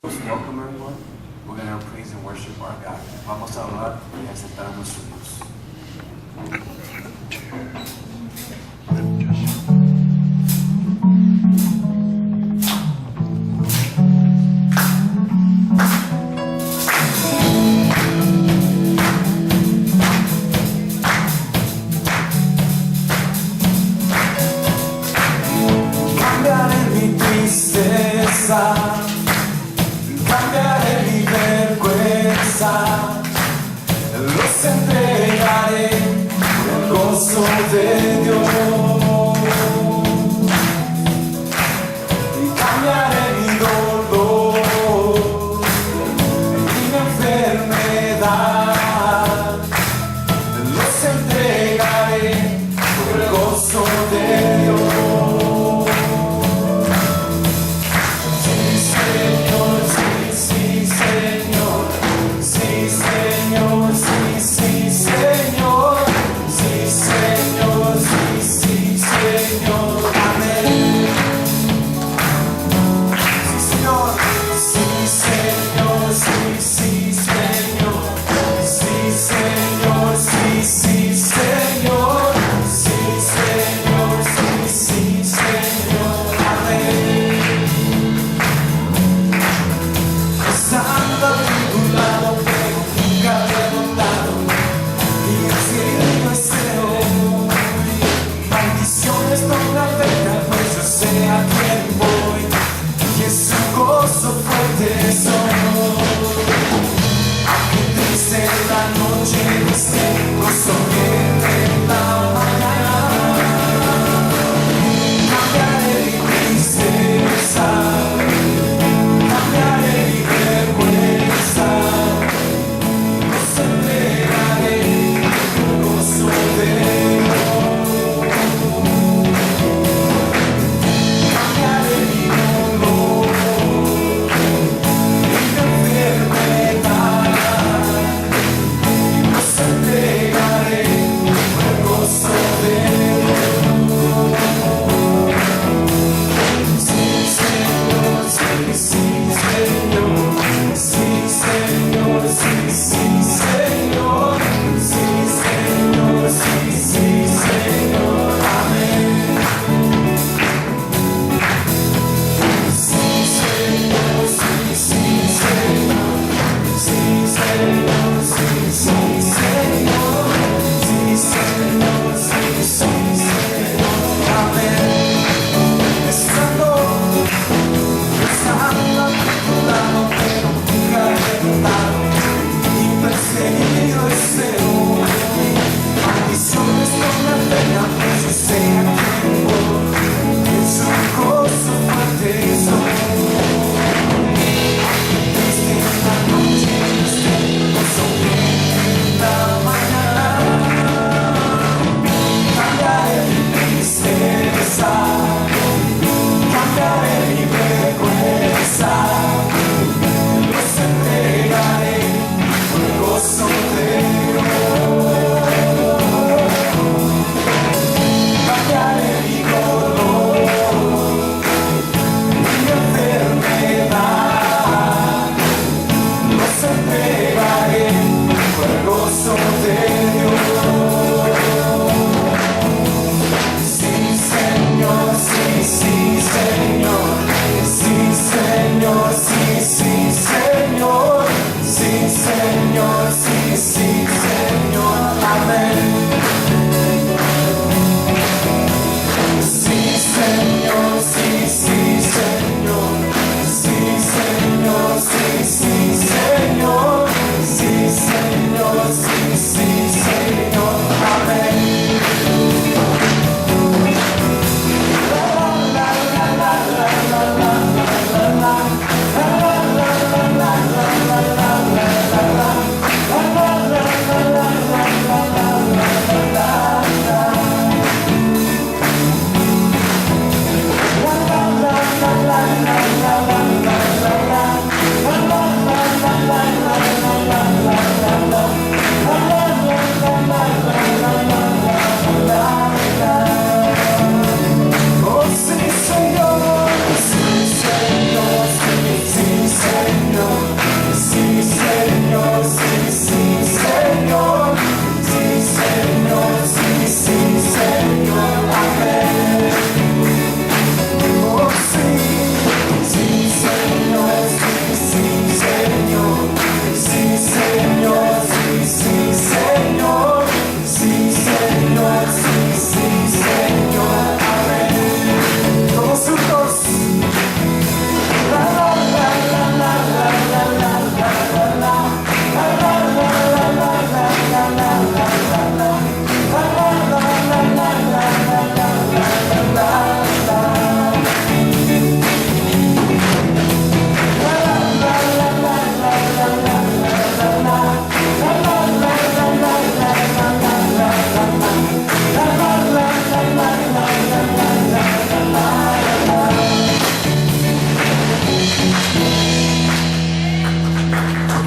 Welcome everyone. We're going to praise and worship our God. Vamos a orar y aceptar a nuestro Dios. Cambiaré mi tristeza, cambiaré mi vergüenza, los entregaré por el gozo de Dios. Y cambiaré mi dolor y mi enfermedad, los entregaré por el gozo de Dios.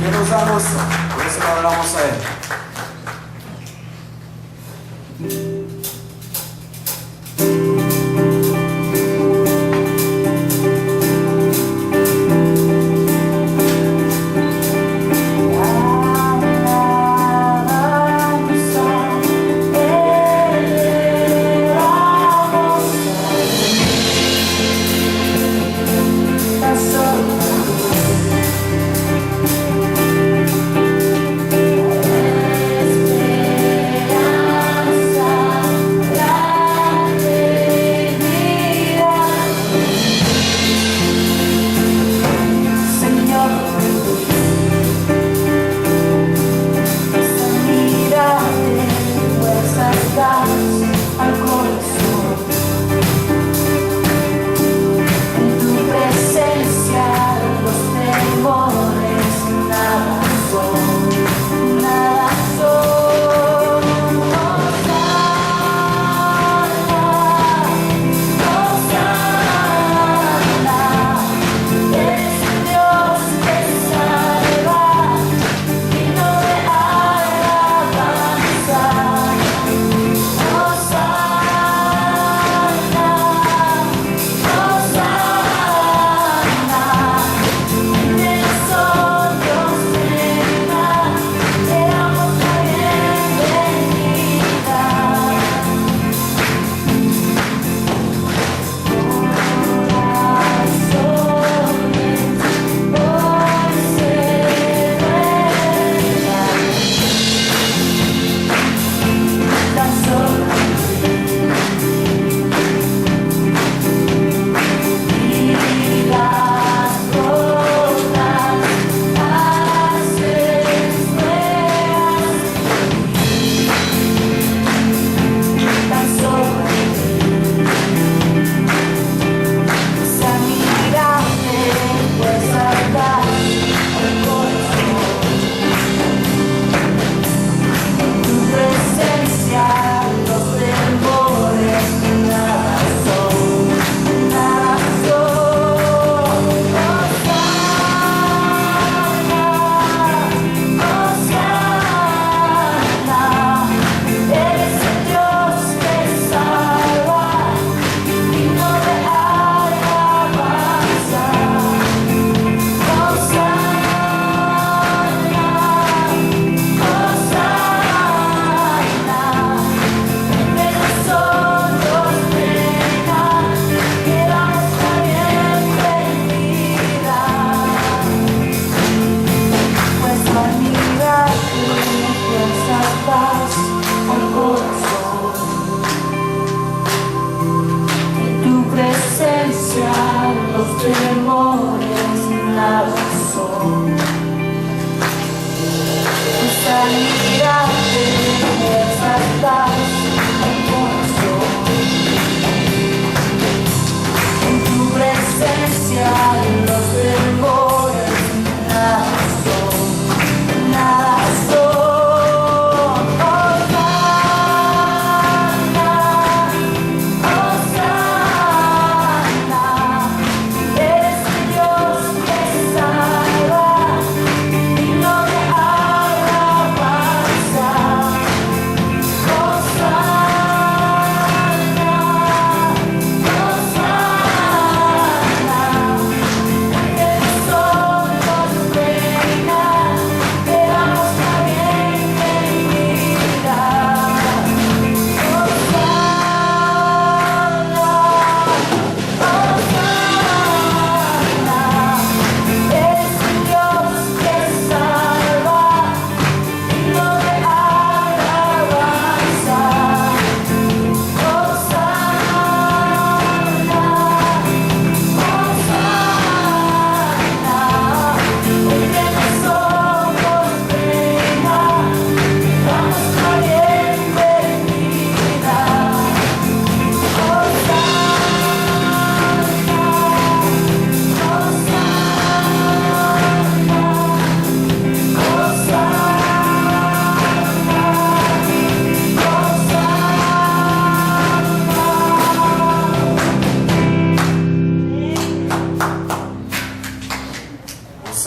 que nos da gozo. Por eso lo adoramos a Él.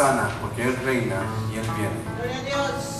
sana, porque Él reina y Él viene. Gloria a Dios.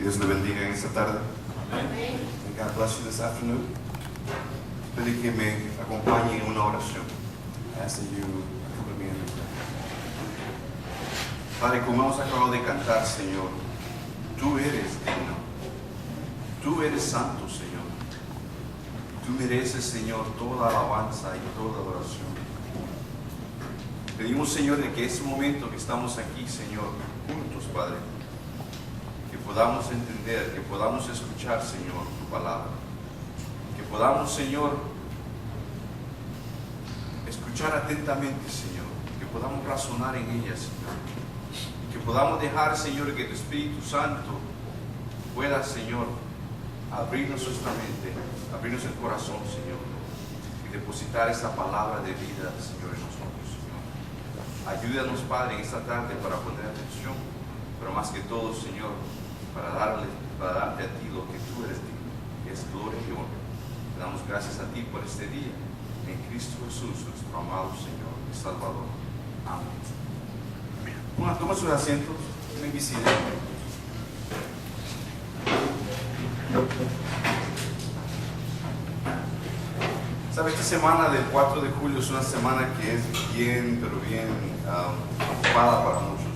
Dios le bendiga en esta tarde. Amen. And God bless you this afternoon. Pedí que me acompañe en una oración. I ask that you accompany me in prayer. Padre, como hemos acabado de cantar, Señor, tú eres digno. Tú eres santo, Señor. Tú mereces, Señor, toda alabanza y toda adoración. Pedimos, Señor, de que ese momento que estamos aquí, Señor, juntos, Padre, que podamos entender, que podamos escuchar, Señor, tu palabra. Que podamos, Señor, escuchar atentamente, Señor. Que podamos razonar en ella, Señor. Que podamos dejar, Señor, que tu Espíritu Santo pueda, Señor, abrirnos nuestra mente, abrirnos el corazón, Señor, y depositar esta palabra de vida, Señor, en nosotros, Señor. Ayúdanos, Padre, en esta tarde para poner atención, pero más que todo, Señor, para darte a ti lo que tú eres digno, que es gloria y honra. Te damos gracias a ti por este día, en Cristo Jesús, nuestro amado Señor y Salvador. Amén. Toma sus asientos, ven visita. ¿Sabe? Esta semana del 4 de julio es una semana que es bien, pero bien ocupada para muchos.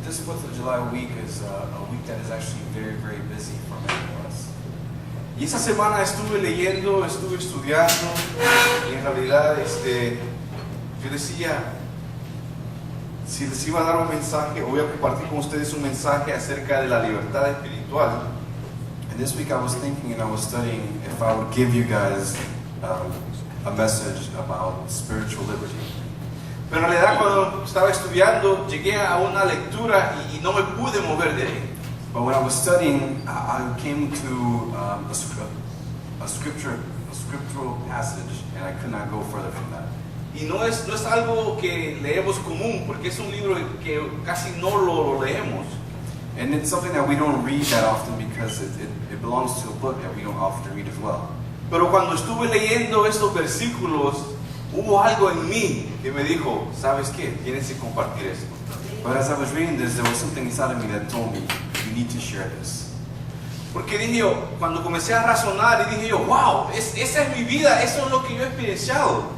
This 4th of July week is a week that is actually very, very busy for many of us. Y esa semana estuve leyendo, estuve estudiando, y en realidad yo decía, si les iba a dar un mensaje, o voy a compartir con ustedes un mensaje acerca de la libertad espiritual. And this week I was thinking and I was studying if I would give you guys a message about spiritual liberty. Pero en realidad cuando estaba estudiando llegué a una lectura y no me pude mover de ahí. But when I was studying, I came to a scriptural passage, and I could not go further from that. Y no es algo que leemos común, porque es un libro que casi no lo leemos. And it's something that we don't read that often because it belongs to a book that we don't often read as well. Pero cuando estuve leyendo estos versículos, hubo algo en mí que me dijo, ¿sabes qué? Tienes que compartir esto. But as I was reading this, there was something inside of me that told me, you need to share this. Porque dije yo, cuando comencé a razonar, y dije yo, wow, esa es mi vida, eso es lo que yo he experienciado.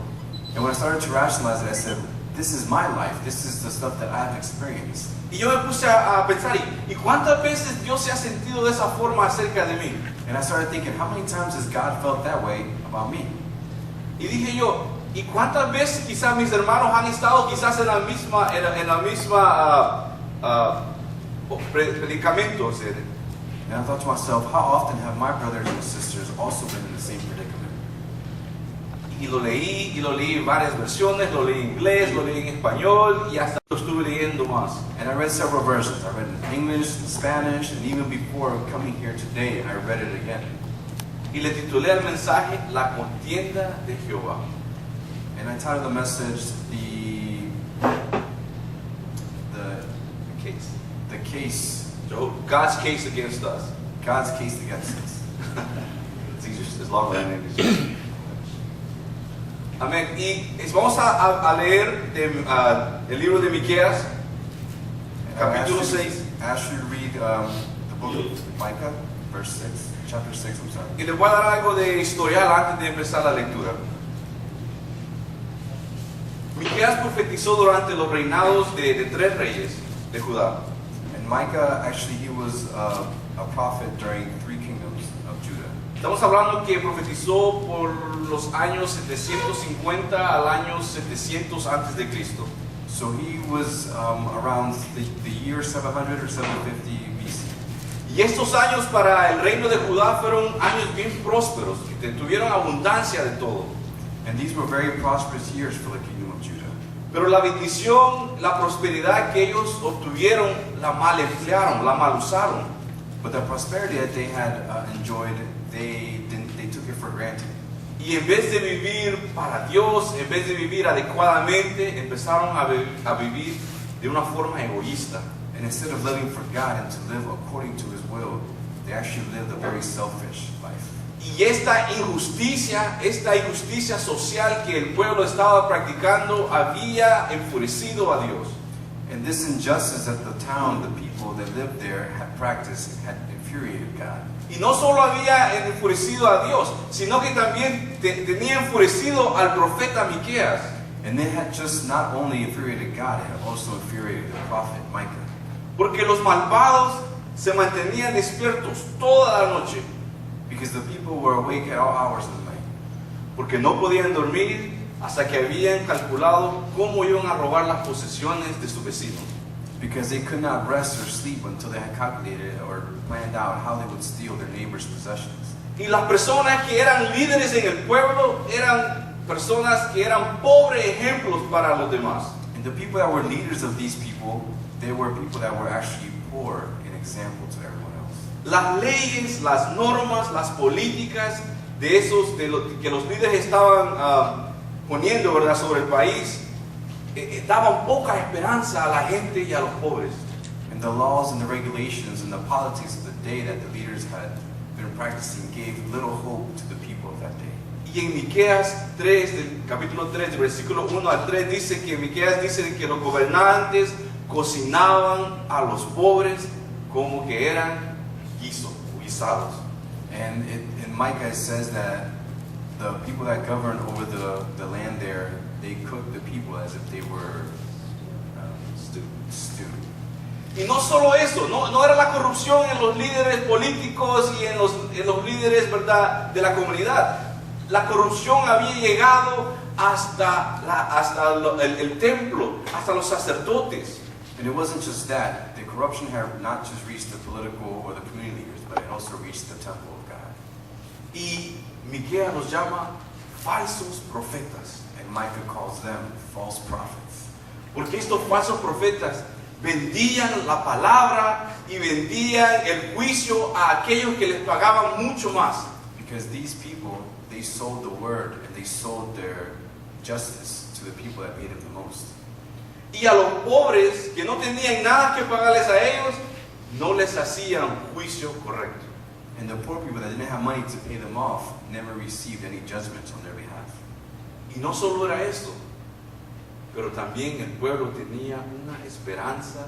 And when I started to rationalize it, I said, this is my life, this is the stuff that I've experienced. Y yo me puse a pensar, ¿y cuántas veces Dios se ha sentido de esa forma acerca de mí? And I started thinking, how many times has God felt that way about me? Y dije yo, ¿y cuántas veces quizás mis hermanos han estado quizás en la misma predicamento? And I thought to myself, how often have my brothers and sisters also been in the same predicament? Y lo leí varias versiones, lo leí en inglés, lo leí en español y hasta lo estuve leyendo más. And I read several versions. I read it in English, in Spanish, and even before coming here today, I read it again. Y le titulé al mensaje La contienda de Jehová. And I titled the message, the case, So, God's case against us. God's case against us. It's longer than English. Amén. Y vamos a leer el libro de Miqueas, capítulo 6. I asked you to read the book of Micah, verse 6, chapter 6, I'm sorry. Y les voy a dar algo de historial antes de empezar la lectura. Miqueas profetizó durante los reinados de 3 reyes de Judá. And Micah, actually, he was a prophet during 3 kingdoms of Judah. Estamos hablando que profetizó por los años 750 al año 700 antes de Cristo. So he was around the year 700 or 750 BC. Y estos años para el reino de Judá fueron años bien prósperos, que tuvieron abundancia de todo. And these were very prosperous years for the kingdom of Judah. Pero la bendición, la prosperidad que ellos obtuvieron, la mal emplearon, la mal usaron. But the prosperity that they had enjoyed, they took it for granted. Y en vez de vivir para Dios, en vez de vivir adecuadamente, empezaron a vivir de una forma egoísta. And instead of living for God and to live according to His will, they actually lived a very selfish life. Y esta injusticia social que el pueblo estaba practicando había enfurecido a Dios. And this injustice that the town, the people that lived there had practiced, had infuriated God. Y no solo había enfurecido a Dios, sino que también tenía enfurecido al profeta Miqueas. And they had just not only infuriated God, it had also infuriated the prophet Micah. Porque los malvados se mantenían despiertos toda la noche. Because the people were awake at all hours of the night. Porque no podían dormir hasta que habían calculado cómo iban a robar las posesiones de su vecino. Because they could not rest or sleep until they had calculated or planned out how they would steal their neighbor's possessions. Y las personas que eran líderes en el pueblo eran personas que eran pobres ejemplos para los demás. And the people that were leaders of these people, they were people that were actually poor in example to everyone else. Las leyes, las normas, las políticas que los líderes estaban poniendo, ¿verdad?, sobre el país, daban poca esperanza a la gente y a los pobres. And the laws and the regulations and the politics of the day that the leaders had been practicing gave little hope to the people of that day. Y en Miqueas 3, del capítulo 3, del versículo 1 al 3, dice que Miqueas dice que los gobernantes cocinaban a los pobres como que eran guisados. And in Micah it says that the people that govern over the land there, they cooked the people as if they were stew. Y no solo eso, no era la corrupción en los líderes políticos y en los líderes, ¿verdad?, de la comunidad. La corrupción había llegado hasta el templo, hasta los sacerdotes. And it wasn't just that. The corruption had not just reached the political or the community leaders, but it also reached the temple of God. Y Miqueas los llama falsos profetas. And Micah calls them false prophets. Porque estos falsos profetas vendían la palabra y vendían el juicio a aquellos que les pagaban mucho más. Because these people, they sold the word and they sold their justice to the people that paid them the most. Y a los pobres que no tenían nada que pagarles a ellos, no les hacían juicio correcto. And the poor people that didn't have money to pay them off never received any judgment on their behalf. Y no solo era esto, pero también el pueblo tenía una esperanza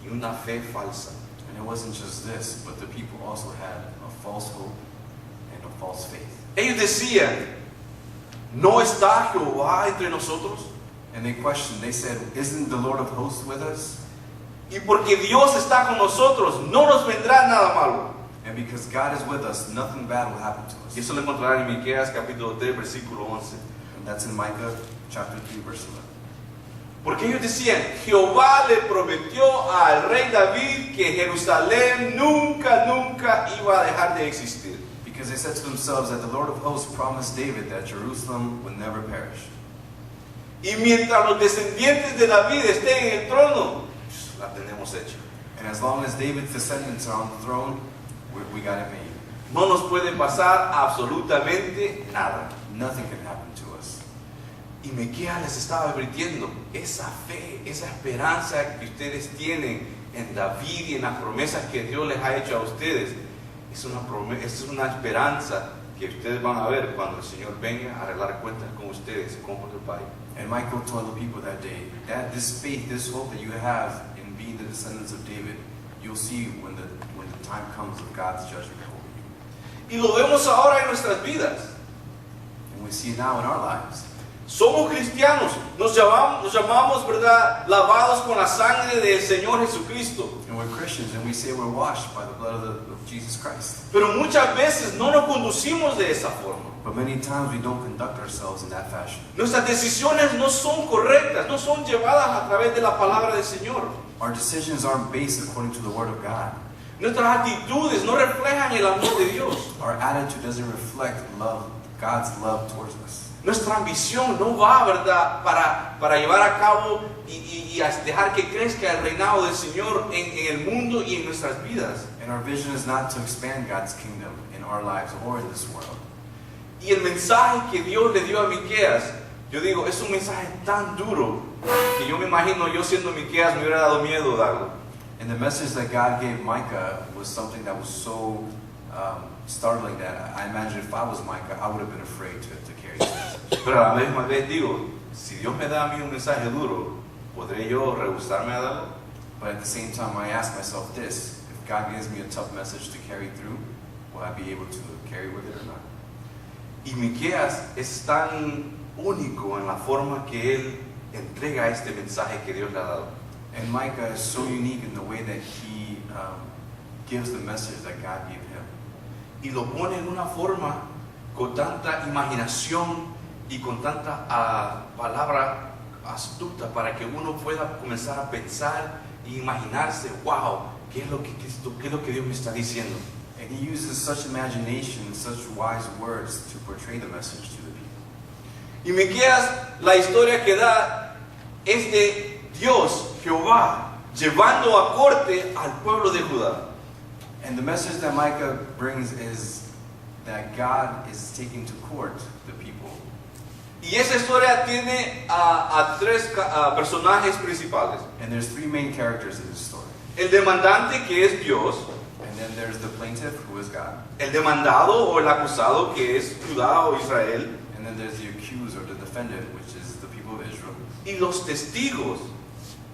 y una fe falsa. And it wasn't just this, but the people also had a false hope and a false faith. Ellos decían, ¿no está Jehová entre nosotros? And they questioned, they said, isn't the Lord of hosts with us? Y porque Dios está con nosotros, no nos vendrá nada malo. And because God is with us, nothing bad will happen to Y us. eso lo encontrarán en Miqueas capítulo 3, versículo 11. And that's in Micah chapter 3, verse 11. Porque ellos decían, Jehová le prometió al rey David que Jerusalén nunca iba a dejar de existir. Because they said to themselves that the Lord of hosts promised David that Jerusalem would never perish. Y mientras los descendientes de David estén en el trono, la tenemos hecha. And as long as David's descendants are on the throne, we got it made. No nos puede pasar absolutamente nada. Nothing can happen to us. Y Miqueas les estaba advirtiendo, esa fe, esa esperanza que ustedes tienen en David y en las promesas que Dios les ha hecho a ustedes, es una esperanza que ustedes van a ver cuando el Señor venga a arreglar cuentas con ustedes como su Padre. And Michael told the people that day, that this faith, this hope that you have in being the descendants of David, you'll see when the time comes of God's judgment over you. Y lo vemos ahora en nuestras vidas. And we see it now in our lives. Somos cristianos, nos llamamos, ¿verdad?, lavados con la sangre del Señor Jesucristo. And we're Christians and we say we're washed by the blood of Jesus Christ. Pero muchas veces no nos conducimos de esa forma. But many times we don't conduct ourselves in that fashion. Nuestras decisiones no son correctas, no son llevadas a través de la palabra del Señor. Our decisions aren't based according to the Word of God. Nuestras actitudes no reflejan el amor de Dios. Our attitude doesn't reflect love, God's love towards us. Nuestra ambición no va, ¿verdad?, para llevar a cabo y dejar que crezca el reinado del Señor en el mundo y en nuestras vidas. And our vision is not to expand God's kingdom in our lives or in this world. Y el mensaje que Dios le dio a Miqueas, yo digo, es un mensaje tan duro que yo me imagino, yo siendo Miqueas, me hubiera dado miedo darlo. And the message that God gave Micah was something that was so startling that I imagine if I was Micah, I would have been afraid to carry this message. Pero a la misma vez digo, si Dios me da a mí un mensaje duro, ¿podré yo rehusarme a darlo? But at the same time, I ask myself this, if God gives me a tough message to carry through, will I be able to carry with it or not? Y Miqueas es tan único en la forma que él entrega este mensaje que Dios le ha dado. And Micah is so unique in the way that he gives the message that God gave him. Y lo pone en una forma con tanta imaginación y con tanta palabra astuta para que uno pueda comenzar a pensar e imaginarse, wow, ¿qué es lo que Dios me está diciendo? And he uses such imagination, such wise words to portray the message to the people. Y Miqueas, la historia que da es de Dios, Jehová, llevando a corte al pueblo de Judá. And the message that Micah brings is that God is taking to court the people. Y esa historia tiene a tres personajes principales. And there's three main characters in this story. El demandante, que es Dios. And then there's the plaintiff, who is God. El demandado o el acusado, que es Judá o Israel. And then there's the accused or the defendant, which is the people of Israel. Y los testigos,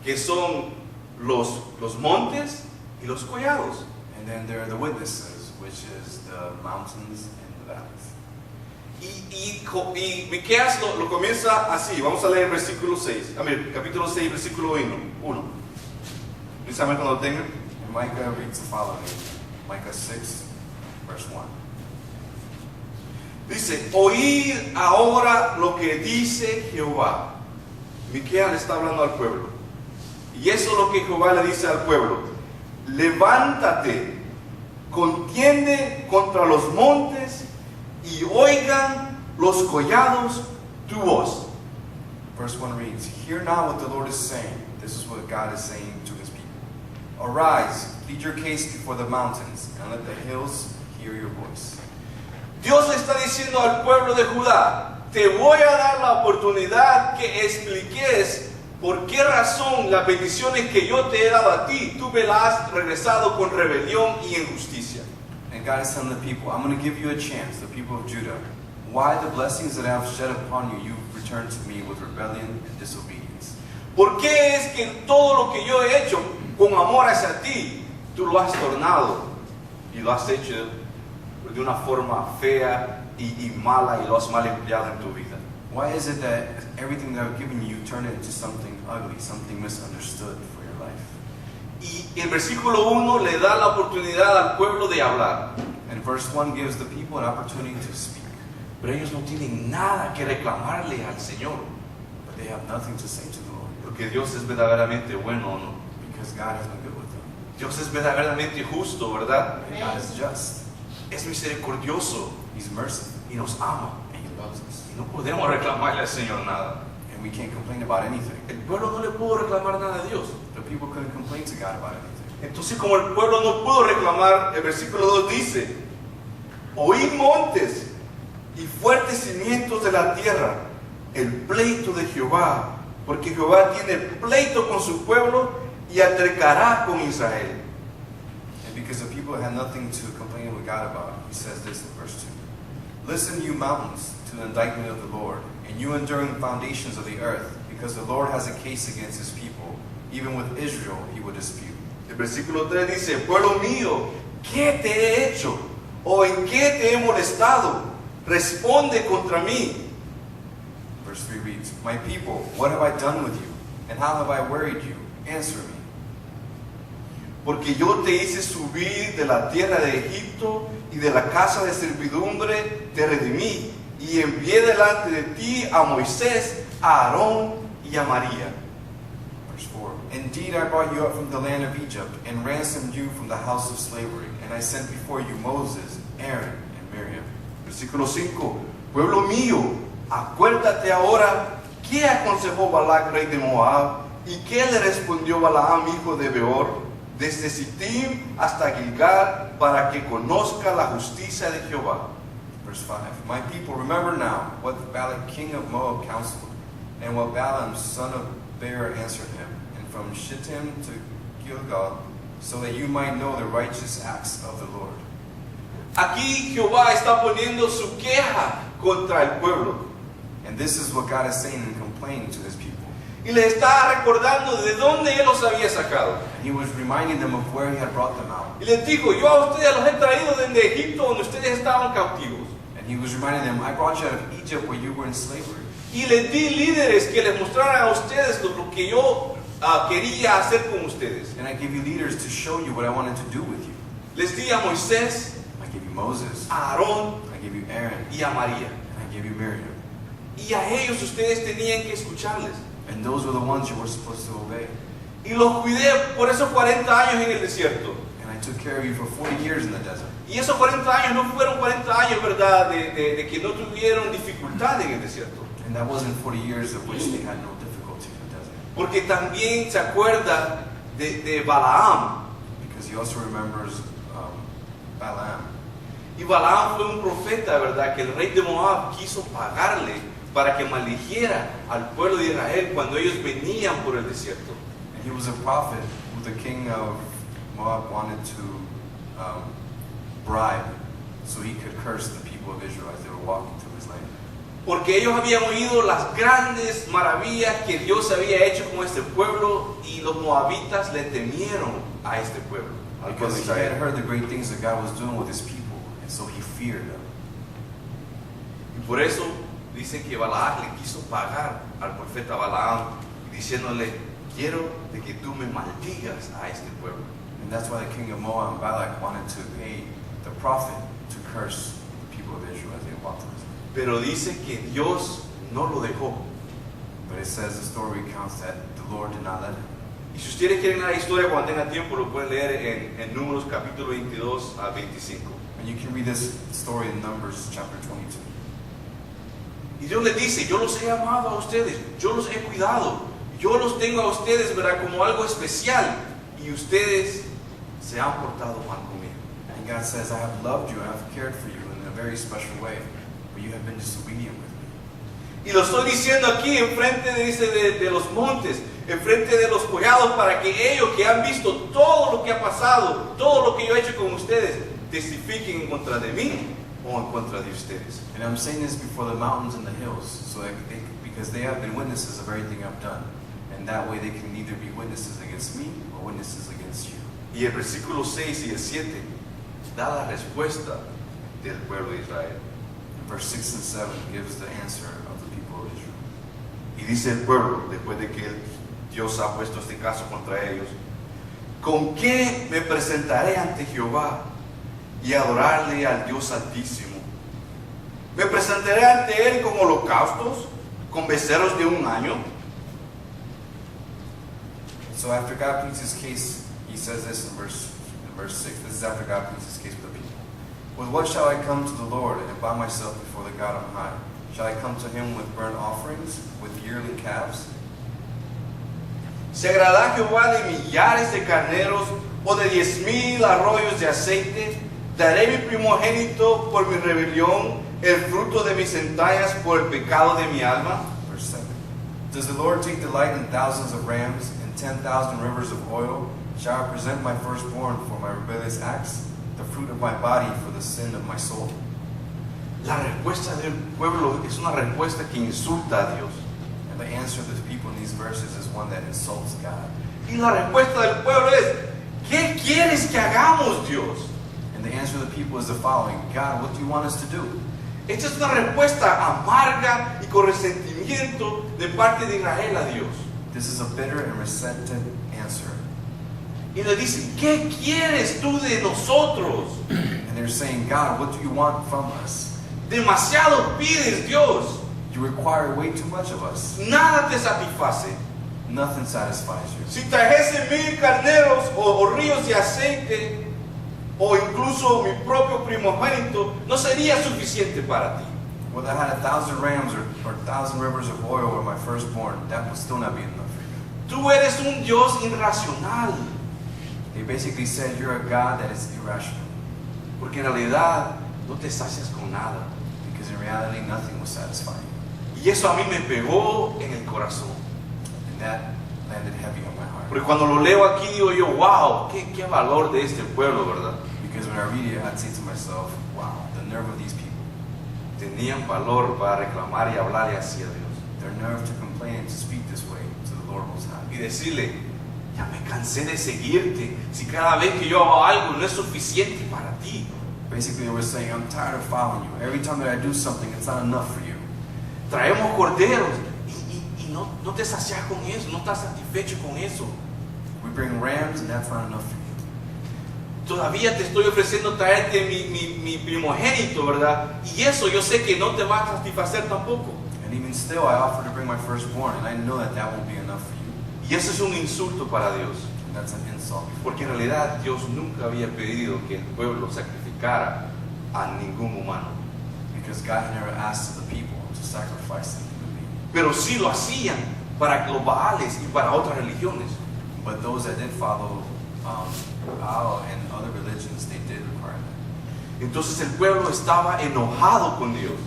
que son los montes y los collados. And then there are the witnesses, which is the mountains and the valleys. Y Miqueas lo comienza así. Vamos a leer el versículo 6. Capítulo 6, versículo 1. Precisamente cuando lo tengan. And Micah reads the following. Micah 6, verse 1. Dice, oíd ahora lo que dice Jehová. Miqueas le está hablando al pueblo. Y eso es lo que Jehová le dice al pueblo. Levántate, contiende contra los montes y oigan los collados tu voz. Verse 1 reads, Hear now what the Lord is saying. This is what God is saying to his people. Arise, plead your case before the mountains, and let the hills hear your voice. Dios le está diciendo al pueblo de Judá, te voy a dar la oportunidad que expliques por qué razón las bendiciones que yo te he dado a ti, tú me las has regresado con rebelión y injusticia. And God is telling the people, I'm going to give you a chance, the people of Judah, why the blessings that I have shed upon you, you've returned to me with rebellion and disobedience. ¿Por qué es que todo lo que yo he hecho con amor hacia ti, tú lo has tornado y lo has hecho de una forma fea y mala y lo has mal empleado en tu vida? Why is it that everything that I've given you, you turn it into something ugly, something misunderstood for your life? Y el versículo 1 le da la oportunidad al pueblo de hablar. And verse 1 gives the people an opportunity to speak. Pero ellos no tienen nada que reclamarle al Señor. But they have nothing to say to the Lord. Porque Dios es verdaderamente bueno o no. Because God has been good with them. Dios es verdaderamente justo, ¿verdad? And God is just. Es misericordioso He's merciful. y nos ama. And He loves us. Y no podemos reclamarle al Señor nada. And we can't complain about anything. El pueblo no le pudo reclamar nada a Dios. The people couldn't complain to God about anything. Entonces, como el pueblo no pudo reclamar, el versículo 2 dice, oíd montes y fuertes cimientos de la tierra, el pleito de Jehová, porque Jehová tiene pleito con su pueblo y altercará con Israel. And because the people had nothing to complain with God about, He says this in verse 2. Listen, you mountains, to the indictment of the Lord, and you enduring foundations of the earth, because the Lord has a case against His people. Even with Israel He will dispute. El versículo 3 dice, pueblo mío, ¿qué te he hecho? ¿O en qué te he molestado? Responde contra mí. Verse 3 reads, My people, what have I done with you? And how have I worried you? Answer me. Porque yo te hice subir de la tierra de Egipto y de la casa de servidumbre te redimí y envié delante de ti a Moisés, a Aarón y a María. Verse 4, Indeed I brought you up from the land of Egypt and ransomed you from the house of slavery, and I sent before you Moses, Aaron, and Miriam. Versículo 5. Pueblo mío, acuérdate ahora qué aconsejó Balac, rey de Moab, y qué le respondió Balaam, hijo de Beor, desde Sittim hasta Gilgal, para que conozca la justicia de Jehová. Verse 5, My people, remember now what Balak king of Moab counseled, and what Balaam son of Beor answered him, and from Shittim to Gilgal, so that you might know the righteous acts of the Lord. Aquí Jehová está poniendo su queja contra el pueblo. And this is what God is saying and complaining to His people. Y les estaba recordando de dónde Él los había sacado. And he was reminding them of where he had brought them out. Y les dijo, yo a ustedes los he traído desde Egipto donde ustedes estaban cautivos. And he was reminding them, I brought you out of Egypt where you were in slavery. Y les di líderes que les mostraran a ustedes lo que yo quería hacer con ustedes. And I gave you leaders to show you what I wanted to do with you. Les di a Moisés, I gave you Moses, a Aarón I gave you Aaron, y a María. and I gave you Miriam. Y a ellos ustedes tenían que escucharles. And those were the ones you were supposed to obey. Y los cuidé por esos 40 años en el desierto. And I took care of you for 40 years in the desert. Y esos 40 años no fueron 40 años, ¿verdad?, de que no tuvieron dificultad en el desierto. And that wasn't 40 years of which they had no difficulty in the desert. Porque también se acuerda de Balaam. Because he also remembers Balaam. Y Balaam fue un profeta, ¿verdad?, que el rey de Moab quiso pagarle para que maldijera al pueblo de Israel cuando ellos venían por el desierto. And he was a prophet who the king of Moab wanted to bribe so he could curse the people of Israel as they were walking through his land. Porque ellos habían oído las grandes maravillas que Dios había hecho con este pueblo y los moabitas le temieron a este pueblo, al pueblo de Because he had Israel. heard the great things that God was doing with his people, and so he feared them. Y por eso dice que Balaam le quiso pagar al profeta Balaam diciéndole, quiero de que tú me maldigas a este pueblo. And that's why the king of Moab, Balak, wanted to pay the prophet to curse the people of Israel as they walked through his land. Pero dice que Dios no lo dejó. But it says the story recounts that the Lord did not let him. Y si ustedes quieren la historia cuando tengan tiempo lo pueden leer en Números capítulo 22 a 25. And you can read this story in Numbers chapter 22. Y Dios les dice, yo los he amado a ustedes, yo los he cuidado, yo los tengo a ustedes, ¿verdad?, como algo especial, y ustedes se han portado mal conmigo. And God says, I have loved you, I have cared for you in a very special way, but you have been disobedient with me. Y lo estoy diciendo aquí enfrente de los montes, enfrente de los collados, para que ellos que han visto todo lo que ha pasado, todo lo que yo he hecho con ustedes, testifiquen en contra de mí o en contra de ustedes. And I'm saying this before the mountains and the hills, so that because they have been witnesses of everything I've done. And that way they can either be witnesses against me or witnesses against you. Y el versículo 6 y el 7 da la respuesta del pueblo de Israel. And verse 6 and 7 gives the answer of the people of Israel. Y dice el pueblo, después de que Dios ha puesto este caso contra ellos, ¿con qué me presentaré ante Jehová y adorarle al Dios Altísimo? ¿Me presentaré ante Él con holocaustos, con becerros de un año? So after God pleads his case, he says this in verse 6. This is after God pleads his case with the people. With what shall I come to the Lord and bow myself before the God on high? Shall I come to him with burnt offerings, with yearling calves? ¿Se agrada Jehová de millares de carneros o de 10,000 arroyos de aceite? ¿Daré mi primogénito por mi rebelión, el fruto de mis entrañas por el pecado de mi alma? Verse 7. Does the Lord take delight in thousands of rams and 10,000 rivers of oil? Shall I present my firstborn for my rebellious acts, the fruit of my body for the sin of my soul? La respuesta del pueblo es una respuesta que insulta a Dios. And the answer of the people in these verses is one that insults God. Y la respuesta del pueblo es, ¿qué quieres que hagamos, Dios? And the answer of the people is the following: God, what do you want us to do? Esta es una respuesta amarga y con resentimiento de parte de Israel a Dios. This is a bitter and resentant answer. Y le dicen, ¿qué quieres tú de nosotros? And they're saying, God, what do you want from us? Demasiado pides, Dios. You require way too much of us. Nada te satisface. Nothing satisfies you. Si trajese 1,000 carneros o ríos de aceite, o incluso mi propio primogénito, no sería suficiente para ti. Whether I had 1,000 rams or 1,000 rivers of oil or my firstborn, that would still not be enough for you. Tú eres un Dios irracional. They basically said, you're a God that is irrational. Porque en realidad no te sacias con nada. Because in reality, nothing will satisfy you. Y eso a mí me pegó en el corazón. And that landed heavy on my heart. Porque cuando lo leo aquí digo yo, wow, qué valor de este pueblo, ¿verdad? Because when I read it, I'd say to myself, wow, the nerve of these people. Tenían valor para reclamar y hablarle así a Dios. their nerve to complain and to speak this way to the Lord Most High. Y decirle, ya me cansé de seguirte, si cada vez que yo hago algo no es suficiente para ti. Basically, they were saying, I'm tired of following you. Every time that I do something, it's not enough for you. Traemos corderos y no te sacias con eso, no estás satisfecho con eso. We bring rams, and that's not enough for you. Todavía te estoy ofreciendo traerte mi primogénito, ¿verdad? Y eso yo sé que no te va a satisfacer tampoco. And even still, I offer to bring my firstborn, and I know that that won't be enough for you. Y eso es un insulto para Dios. And that's an insult. Porque en realidad Dios nunca había pedido que el pueblo sacrificara a ningún humano. Because God had never asked the people to sacrifice them to me. Pero sí lo hacían para los Baales y para otras religiones. But those that did follow Baal and other religions, they did require that. Entonces el pueblo estaba enojado con Dios.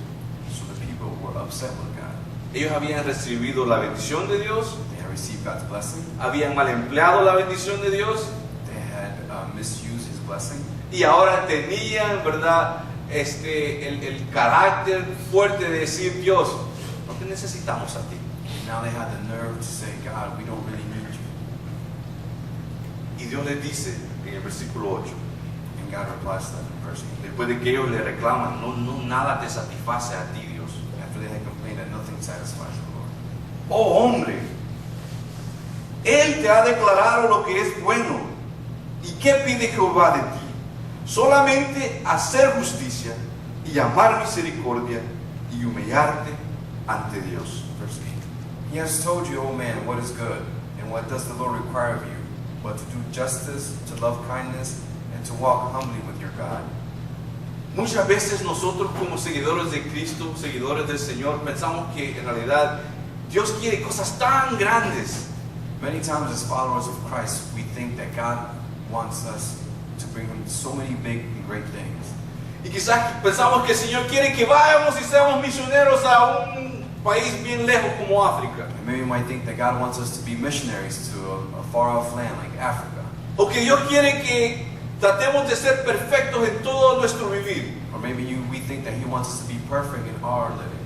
So the people were upset with God. Ellos habían recibido la bendición de Dios, They had received God's blessing. habían mal empleado la bendición de Dios They had misused His blessing. y ahora tenían, ¿verdad? El carácter fuerte de decir, Dios, no te necesitamos a ti. Now they had the nerve to say, God, we don't really need you. Y Dios les dice en el versículo 8, And God replies to them in verse 8. después de que ellos le reclaman, no nada te satisface a ti, Dios. After they had complained that nothing satisfies the Lord. Oh hombre, Él te ha declarado lo que es bueno. ¿Y qué pide Jehová de ti? Solamente hacer justicia y amar misericordia y humillarte ante Dios. Verse 8. He has told you, O man, what is good, and what does the Lord require of you, but to do justice, to love kindness, and to walk humbly with your God. Muchas veces nosotros como seguidores de Cristo, seguidores del Señor, pensamos que en realidad Dios quiere cosas tan grandes. Many times as followers of Christ, we think that God wants us to bring Him so many big and great things. Y quizás pensamos que el Señor quiere que vayamos y seamos misioneros a un país bien lejos como África. And maybe we might think that God wants us to be missionaries to a far-off land like Africa. O que Dios quiere que tratemos de ser perfectos en todo nuestro vivir. Or maybe we think that He wants us to be perfect in our living.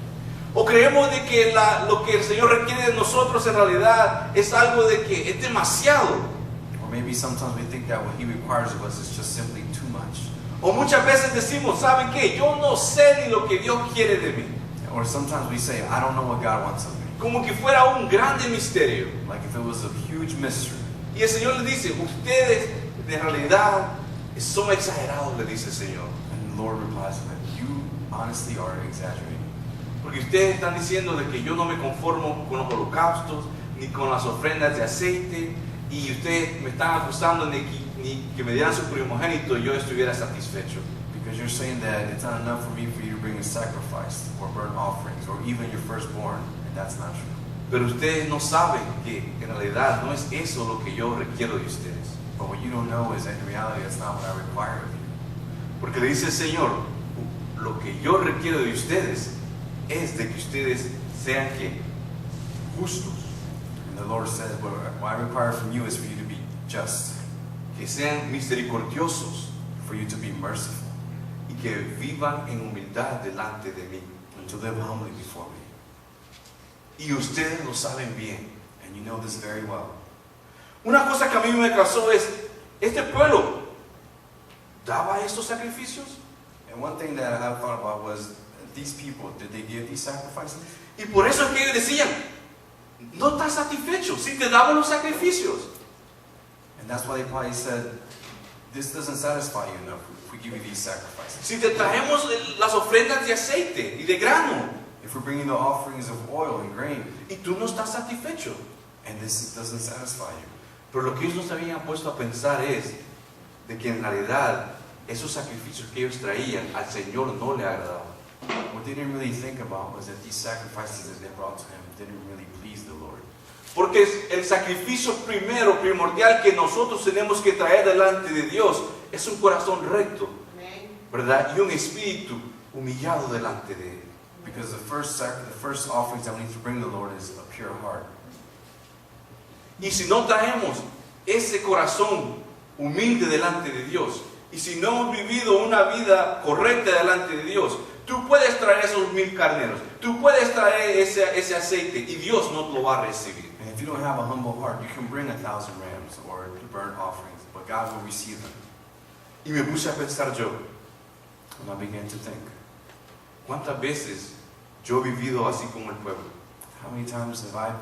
O creemos de que lo que el Señor requiere de nosotros en realidad es algo de que es demasiado. Or maybe sometimes we think that what He requires of us is just simply too much. O muchas veces decimos, ¿saben qué? Yo no sé ni lo que Dios quiere de mí. Or sometimes we say, I don't know what God wants of me. Como que fuera un grande misterio. Like if it was a huge mystery. Y el Señor le dice, ustedes en realidad son exagerados, le dice el Señor. And the Lord replies to them, you honestly are exaggerating. Porque ustedes están diciendo de que yo no me conformo con los holocaustos, ni con las ofrendas de aceite, y ustedes me están acusando ni que me dieran su primogénito y yo estuviera satisfecho. Because you're saying that it's not enough for me for you to bring a sacrifice or burnt offerings or even your firstborn, and that's not true. Pero ustedes no saben que en realidad no es eso lo que yo requiero de ustedes. But what you don't know is that in reality that's not what I require of you. Porque le dice el Señor, lo que yo requiero de ustedes es de que ustedes sean ¿qué? Justos, And the Lord says, what I require from you is for you to be just, que sean misericordiosos for you to be merciful, y que vivan en humildad delante de mí. and to live humbly before me. Y ustedes lo saben bien. And you know this very well. Una cosa que a mí me causó es, ¿este pueblo daba estos sacrificios? And one thing that I thought about was, these people, did they give these sacrifices? Y por eso es que ellos decían, no estás satisfecho si te damos los sacrificios. And that's why they probably said, this doesn't satisfy you enough if we give you these sacrifices. Si te traemos las ofrendas de aceite y de grano If we're bringing the offerings of oil and grain, y tú no estás satisfecho. and this doesn't satisfy you. Pero lo que ellos no se habían puesto a pensar es de que en realidad esos sacrificios que ellos traían al Señor no le agradaban. What they didn't really think about was that these sacrifices that they brought to Him didn't really please the Lord. Porque el sacrificio primordial que nosotros tenemos que traer delante de Dios es un corazón recto, ¿verdad? Y un espíritu humillado delante de Él. Because the first offerings that we need to bring to the Lord is a pure heart. Y si no traemos ese corazón humilde delante de Dios, y si no hemos vivido una vida correcta delante de Dios, tú puedes traer esos 1000 carneros, tú puedes traer ese aceite y Dios no lo va a recibir. And if you don't have a humble heart, you can bring 1,000 rams or burnt offerings, but God will receive them. Y me puse a pensar yo, And I began to think, ¿cuántas veces yo he vivido así como el pueblo? how many times have I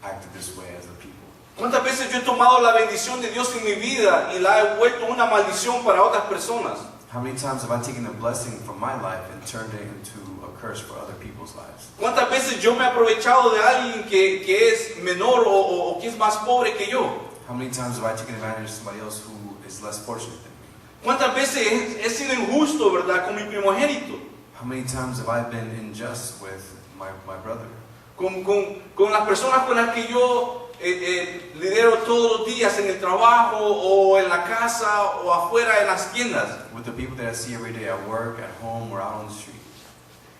acted this way as a people? ¿Cuántas veces yo he tomado la bendición de Dios en mi vida y la he vuelto una maldición para otras personas? How many times have I taken a blessing from my life and turned it into a curse for other people's lives? ¿Cuántas veces yo me he aprovechado de alguien que es menor o que es más pobre que yo? How many times have I taken advantage of somebody else who is less fortunate than me? ¿Cuántas veces he sido injusto, verdad, con mi primogénito? How many times have I been unjust with my brother? Con las personas con las que yo lidero todos los días en el trabajo o en la casa o afuera en las tiendas. With the people that I see every day at work, at home, or out on the street.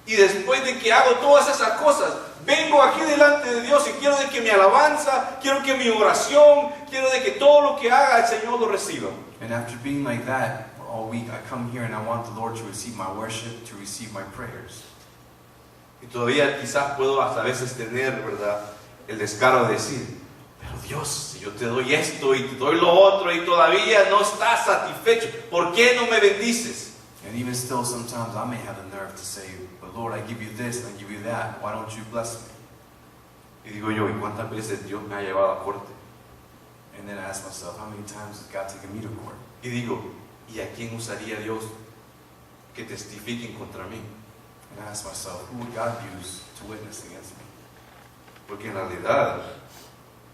Y después de que hago todas esas cosas, vengo aquí delante de Dios y quiero de que mi alabanza, quiero que mi oración, quiero de que todo lo que haga el Señor lo reciba. And after being like that all week, I come here and I want the Lord to receive my worship, to receive my prayers. Y todavía quizás puedo hasta a veces tener, ¿verdad?, el descaro de decir, pero Dios, si yo te doy esto y te doy lo otro y todavía no estás satisfecho, ¿por qué no me bendices? And even still, sometimes I may have the nerve to say, but Lord, I give you this and I give you that. Why don't you bless me? Y digo yo, ¿y cuántas veces Dios me ha llevado a corte? And then I ask myself, how many times has God taken me to court? Y digo, ¿y a quién usaría Dios que testifiquen contra mí? And I ask myself, who would God use to witness against me? Porque en realidad,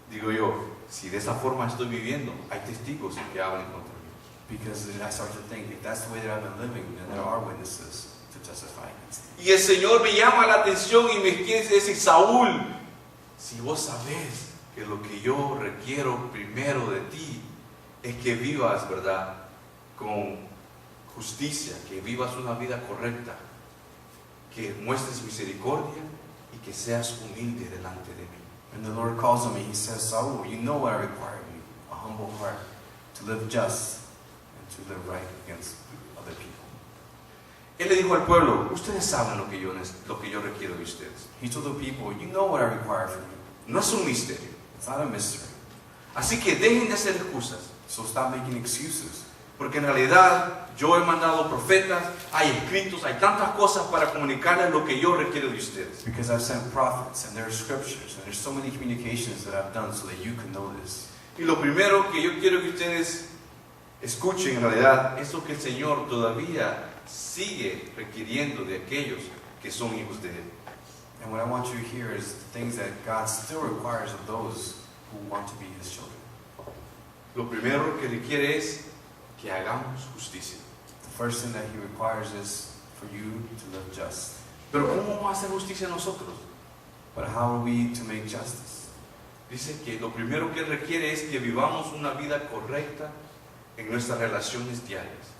digo yo, si de esa forma estoy viviendo, hay testigos que hablan contra mí. Because then I start to think, if that's the way that I've been living, then there are witnesses to testify against me. Y el Señor me llama la atención y me quiere decir, Saúl, si vos sabés que lo que yo requiero primero de ti es que vivas, ¿verdad?, con justicia, que vivas una vida correcta, que muestres misericordia y que seas humilde delante de mí. And the Lord calls on me, He says, Saul, you know what I require of you, a humble heart, to live just and to live right against other people. Él le dijo al pueblo, ustedes saben lo que yo requiero de ustedes. He told the people, you know what I require from you. No es un misterio. It's not a mystery. Así que dejen de hacer excusas. So stop making excuses. Porque en realidad yo he mandado profetas, hay escritos, hay tantas cosas para comunicarles lo que yo requiero de ustedes. Because I've sent prophets, and there are scriptures, and there's so many communications that I've done so that you can know this. Y lo primero que yo quiero que ustedes escuchen en realidad es lo que el Señor todavía sigue requiriendo de aquellos que son hijos de Él. And what I want you to hear is the things that God still requires of those who want to be His children. Lo primero que requiere es que hagamos justicia. The first thing that He requires is for you to live just. Pero ¿cómo vamos a hacer justicia nosotros? But how are we to make justice? Dice que lo primero que requiere es que vivamos una vida correcta en nuestras relaciones diarias.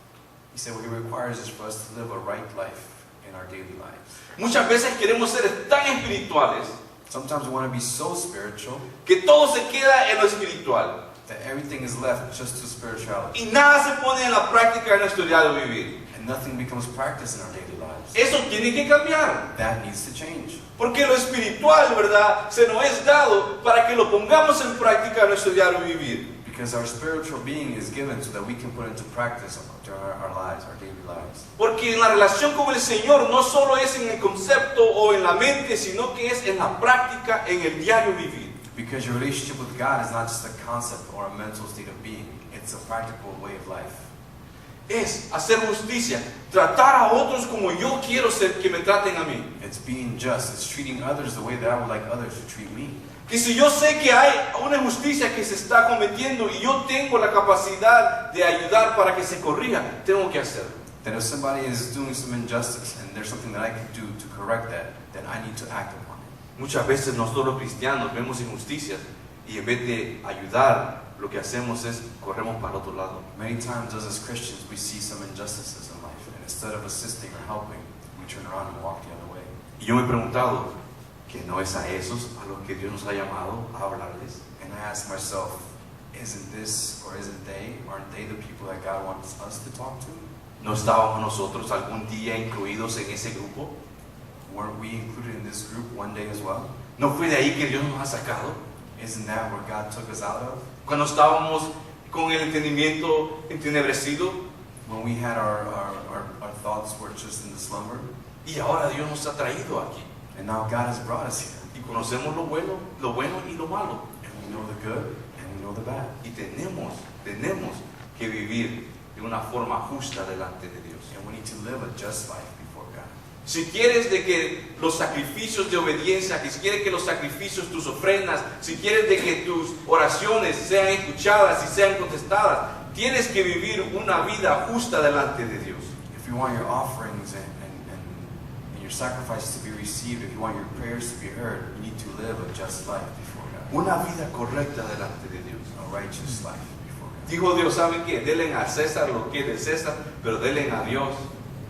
He said what He requires is for us to live a right life in our daily lives. Muchas veces queremos ser tan espirituales Sometimes we want to be so spiritual que todo se queda en lo espiritual that everything is left just to spirituality. y nada se pone en la práctica de nuestro diario vivir. And nothing becomes practice in our daily lives. Eso tiene que cambiar, That needs to change. porque lo espiritual, ¿verdad?, se nos es dado para que lo pongamos en práctica en nuestro diario vivir. Because our spiritual being is given so that we can put into practice during our lives, our daily lives. Porque en la relación con el Señor no solo es en el concepto o en la mente, sino que es en la práctica, en el diario vivir. Because your relationship with God is not just a concept or a mental state of being, it's a practical way of life. Es hacer justicia, tratar a otros como yo quiero ser que me traten a mí. It's being just, it's treating others the way that I would like others to treat me. Que si yo sé que hay una injusticia que se está cometiendo y yo tengo la capacidad de ayudar para que se corrija, tengo que hacerlo. That if somebody is doing some injustice and there's something that I can do to correct that, then I need to act upon it. Muchas veces nosotros los cristianos vemos injusticias y en vez de ayudar, lo que hacemos es corremos para el otro lado. Many times us as Christians, we see some injustices in life, and instead of assisting or helping, we turn around and walk the other way. Y yo me he preguntado, ¿que no es a esos a los que Dios nos ha llamado a hablarles? And I ask myself, isn't this or isn't they, aren't they the people that God wants us to talk to? ¿No estábamos nosotros algún día incluidos en ese grupo? Weren't we included in this group one day as well? ¿No fue de ahí que Dios nos ha sacado? Isn't that where God took us out of? Cuando estábamos con el entendimiento entenebrecido, When we had our thoughts were just in the slumber, y ahora Dios nos ha traído aquí. and now God has brought us here. Y conocemos lo bueno y lo malo. And we know the good, and we know the bad. Y tenemos que vivir de una forma justa delante de Dios. And we need to live a just life before God. Si quieres de que los sacrificios de obediencia, que si quieres que los sacrificios, tus ofrendas, si quieres de que tus oraciones sean escuchadas y sean contestadas, tienes que vivir una vida justa delante de Dios. If you want your offerings and your sacrifices to be received, if you want your prayers to be heard, you need to live a just life before God. Una vida correcta delante de Dios. A righteous life before God. Dijo Dios, ¿saben qué? Denle a César lo que es de César, pero denle a Dios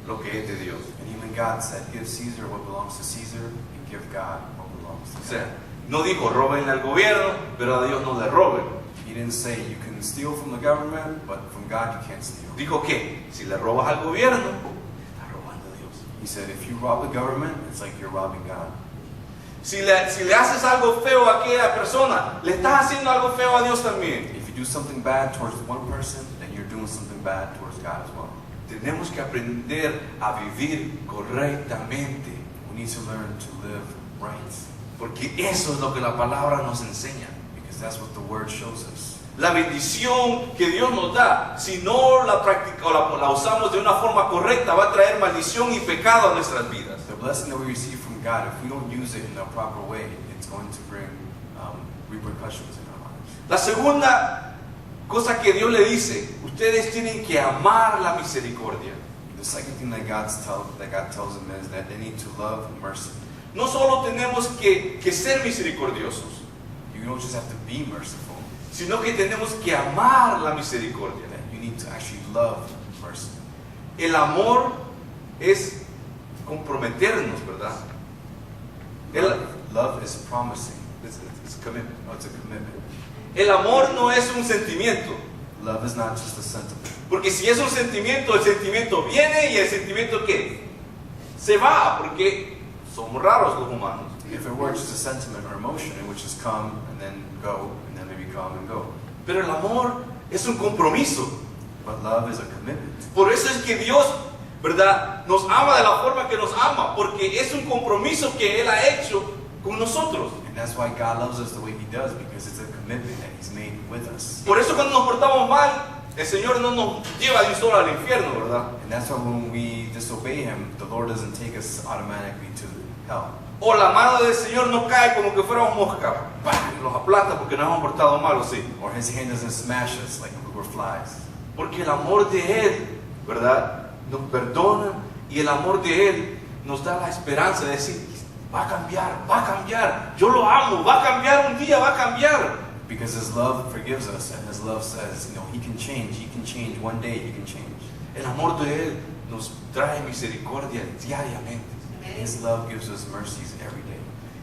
lo que es de Dios. And even God said, give Caesar what belongs to Caesar, and give God what belongs O to sea, God. no dijo roben al gobierno, pero a Dios no le roben. He didn't say you can steal from the government, but from God you can't steal. Dijo que si le robas al gobierno, estás robando a Dios. He said if you rob the government, it's like you're robbing God. Si le haces algo feo a aquella persona, le estás haciendo algo feo a Dios también. If you do something bad towards one person, then you're doing something bad towards God as well. Tenemos que aprender a vivir correctamente, We need to learn to live right, porque eso es lo que la palabra nos enseña. because that's what the Word shows us. La bendición que Dios nos da, si no la practicamos o la usamos de una forma correcta, va a traer maldición y pecado a nuestras vidas. The blessing that we receive from God, if we don't use it in a proper way, it's going to bring repercussions in our lives. La segunda cosa que Dios le dice, ustedes tienen que amar la misericordia. The second thing that God tells them is that they need to love mercy. No solo tenemos que ser misericordiosos, You don't just have to be merciful, sino que tenemos que amar la misericordia. that you need to actually love mercy. El amor es comprometernos, ¿verdad? Love is promising. It's commitment. Oh, it's a commitment. El amor no es un sentimiento, Love is not just a sentiment. porque si es un sentimiento, el sentimiento viene y el sentimiento ¿qué? Se va, porque somos raros los humanos. If it were just a sentiment or emotion, it would just come and then go, and then maybe come and go. Pero el amor es un compromiso. But love is a commitment. Por eso es que Dios, ¿verdad?, nos ama de la forma que nos ama, porque es un compromiso que Él ha hecho con nosotros. And that's why God loves us the way He does, because it's a commitment that He's made with us. Por eso cuando nos portamos mal, el Señor no nos lleva de un solo al infierno, ¿verdad? And that's why when we disobey Him, the Lord doesn't take us automatically to hell. O la mano del Señor no cae como que fuéramos mosca, ¡pah!, y nos aplasta porque nos hemos portado mal, ¿o sí? Or His hand doesn't smash us like we were flies. Porque el amor de Él, ¿verdad?, nos perdona, y el amor de Él nos da la esperanza de decir, va a cambiar, yo lo amo, va a cambiar un día, va a cambiar. Because His love forgives us, and His love says, He can change, one day He can change. El amor de Él nos trae misericordia diariamente. His love gives us mercies every day.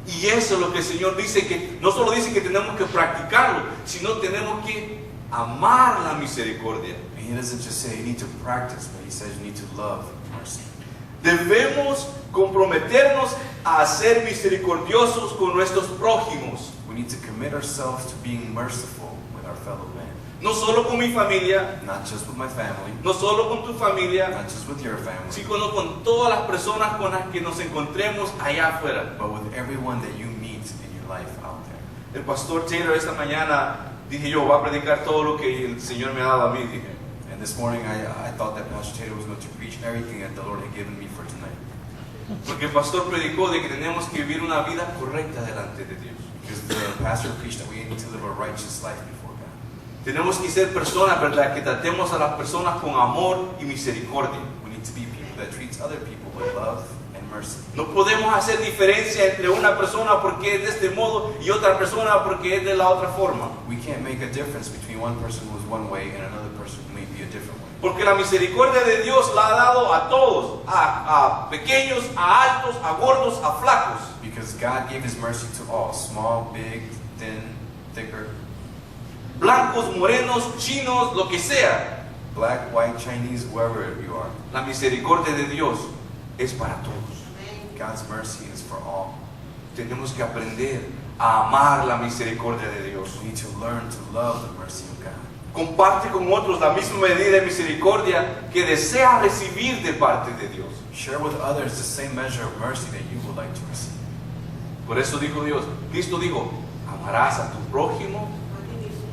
Y eso es lo que el Señor dice, que no solo dice que tenemos que practicarlo, sino tenemos que amar la misericordia. And He doesn't just say you need to practice, but He says you need to love mercy. Debemos comprometernos a ser misericordiosos con nuestros prójimos. We need to commit ourselves to being merciful with our fellow man. No solo con mi familia, Not just with my family, no solo con tu familia, not just with your family, sino con todas las personas con las que nos encontremos allá afuera. but with everyone that you meet in your life out there. El pastor Taylor esta mañana, dije yo, va a predicar todo lo que el Señor me ha dado a mí, dije. And this morning I thought that Pastor Taylor was going to preach everything that the Lord had given me for tonight. Porque el pastor predicó de que tenemos que vivir una vida correcta delante de Dios. Because the pastor preached that we need to live a righteous life before God. Tenemos que ser personas, ¿verdad?, que tratemos a las personas con amor y misericordia. We need to be people that treats other people with love and mercy. No podemos hacer diferencia entre una persona porque es de este modo y otra persona porque es de la otra forma. We can't make a difference between one person who's one way and another person who may be a different way. Porque la misericordia de Dios la ha dado a todos, a pequeños, a altos, a gordos, a flacos. Because God gave His mercy to all, small, big, thin, thicker, Blancos, morenos, chinos, lo que sea. black, white, Chinese, whoever you are. La misericordia de Dios es para todos. God's mercy is for all. Tenemos que aprender a amar la misericordia de Dios. We need to learn to love the mercy of God. Comparte con otros la misma medida de misericordia que desea recibir de parte de Dios. Share with others the same measure of mercy that you would like to receive. Por eso dijo Dios, Cristo dijo, amarás a tu prójimo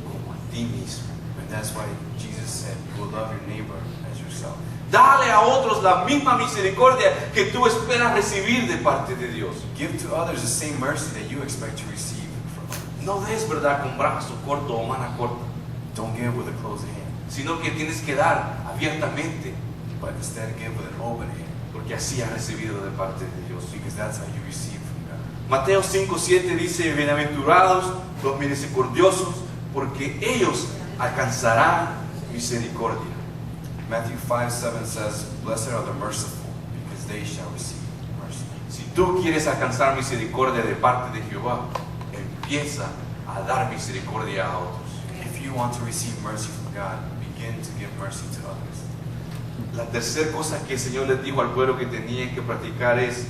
como a ti mismo. And that's why Jesus said, you will love your neighbor as yourself. Dale a otros la misma misericordia que tú esperas recibir de parte de Dios. Give to others the same mercy that you expect to receive from others. No des, ¿verdad?, con brazo corto o mano corta, Don't give with a closed hand, sino que tienes que dar abiertamente, but instead give with an open hand, porque así has recibido de parte de Dios. because that's how you receive from God. Mateo 5:7 dice, bienaventurados los misericordiosos, porque ellos alcanzarán misericordia. Matthew 5:7 says, blessed are the merciful, because they shall receive mercy. Si tú quieres alcanzar misericordia de parte de Jehová, empieza a dar misericordia a otros. If you want to receive mercy from God, begin to give mercy to others. La tercera cosa que el Señor les dijo al pueblo que tenían que practicar es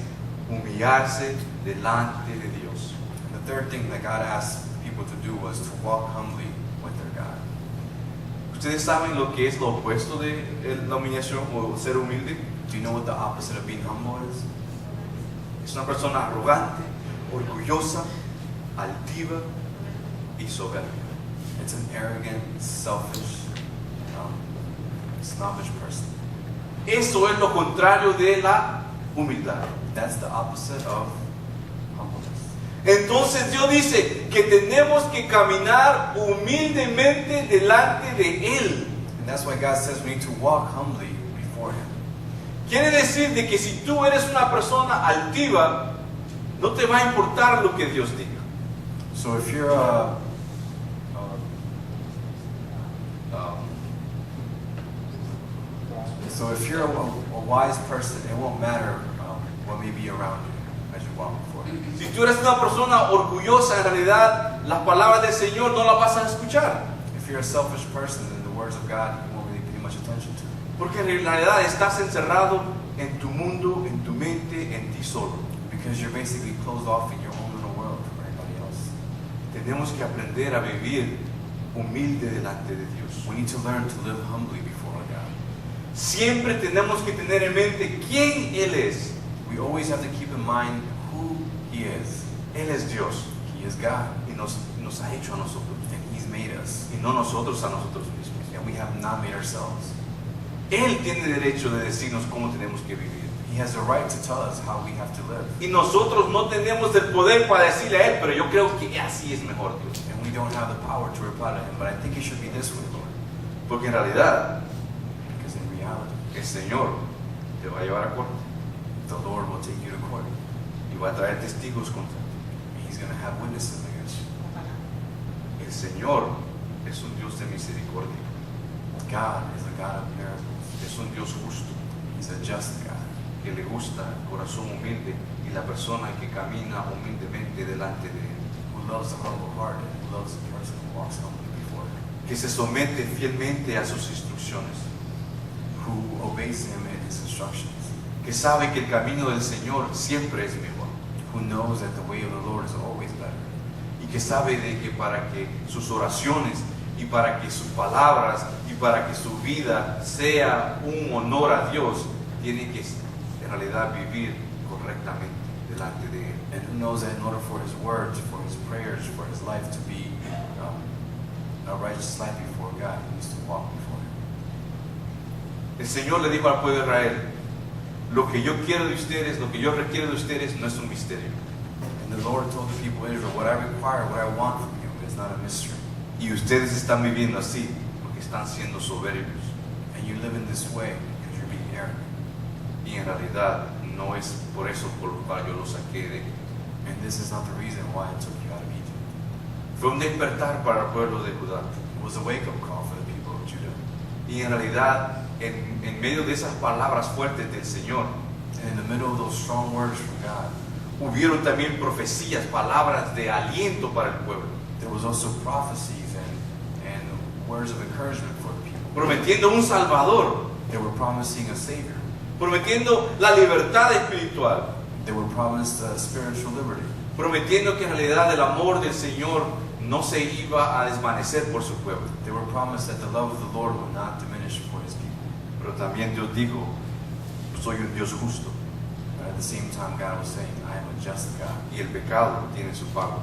humillarse delante de Dios. And the third thing that God asked people to do was to walk humbly with their God. ¿Ustedes saben lo que es lo opuesto de la humillación o ser humilde? Do you know what the opposite of being humble is? Es una persona arrogante, orgullosa, altiva y soberbia. It's an arrogant, selfish, snobbish person. Eso es lo contrario de la humildad. That's the opposite of humbleness. Entonces Dios dice que tenemos que caminar humildemente delante de Él. And that's why God says we need to walk humbly before Him. Quiere decir de que si tú eres una persona altiva, no te va a importar lo que Dios diga. So if you're a wise person, it won't matter what may be around you as you walk before Him. Si tú eres una persona orgullosa, en realidad las palabras del Señor no las vas a escuchar. If you're a selfish person, then the words of God you won't really pay much attention to. Porque en realidad estás encerrado en tu mundo, en tu mente, en ti solo. Because you're basically closed off in your own little world from everybody else. Tenemos que aprender a vivir humilde delante de Dios. We need to learn to live humbly before our God. Siempre tenemos que tener en mente quién Él es. We always have to keep in mind who He is. Él es Dios He is God, y nos ha hecho a nosotros and He's made us, y no nosotros a nosotros mismos. and we have not made ourselves. Él tiene derecho de decirnos cómo tenemos que vivir. He has the right to tell us how we have to live, Y nosotros no tenemos el poder para decirle a Él, pero yo creo que así es mejor, Dios. and we don't have the power to reply to Him, but I think it should be this way, Lord, Porque en realidad because in reality, el Señor te va a llevar a corte the Lord will take you to court, y va a traer testigos contra ti. and He's going to have witnesses against you. El Señor es un Dios de misericordia, God is a God of miracles. es un Dios justo, He's a just God, que le gusta el corazón humilde y la persona que camina humildemente delante de Él, who loves the humble heart and who loves the person who walks humbly before Him, que se somete fielmente a sus instrucciones, who obeys Him in His instructions, que sabe que el camino del Señor siempre es mejor who knows that the way of the Lord is always better, y que sabe de que para que sus oraciones y para que sus palabras y para que su vida sea un honor a Dios, tiene que en realidad vivir correctamente delante de Él. and who knows that in order for His words, for His prayers, for His life to be a righteous life before God, He needs to walk before Him. El Señor le dijo al pueblo de Israel, lo que yo quiero de ustedes, lo que yo requiero de ustedes no es un misterio. And the Lord told the people of Israel, what I require, what I want from you is not a mystery. Y ustedes están viviendo así porque están siendo soberbios. And you live in this way because you're being arrogant. Y en realidad no es por eso por lo cual yo los saqué de. And this is not the reason why I took you out of Egypt. Fue un despertar para el pueblo de Judá. It was a wake-up call for the people of Judah. Y en realidad, en medio de esas palabras fuertes del Señor, And in the middle of those strong words from God, hubieron también profecías, palabras de aliento para el pueblo. there was also prophecies and words of encouragement for the people. prometiendo un Salvador, They were promising a Savior. prometiendo la libertad espiritual, They were promised spiritual liberty. prometiendo que en realidad el amor del Señor no se iba a desvanecer por su pueblo. They were promised that the love of the Lord would not diminish for His people. Pero también Dios dijo, soy un Dios justo But at the same time, God was saying, I am a just God, y el pecado tiene su pago,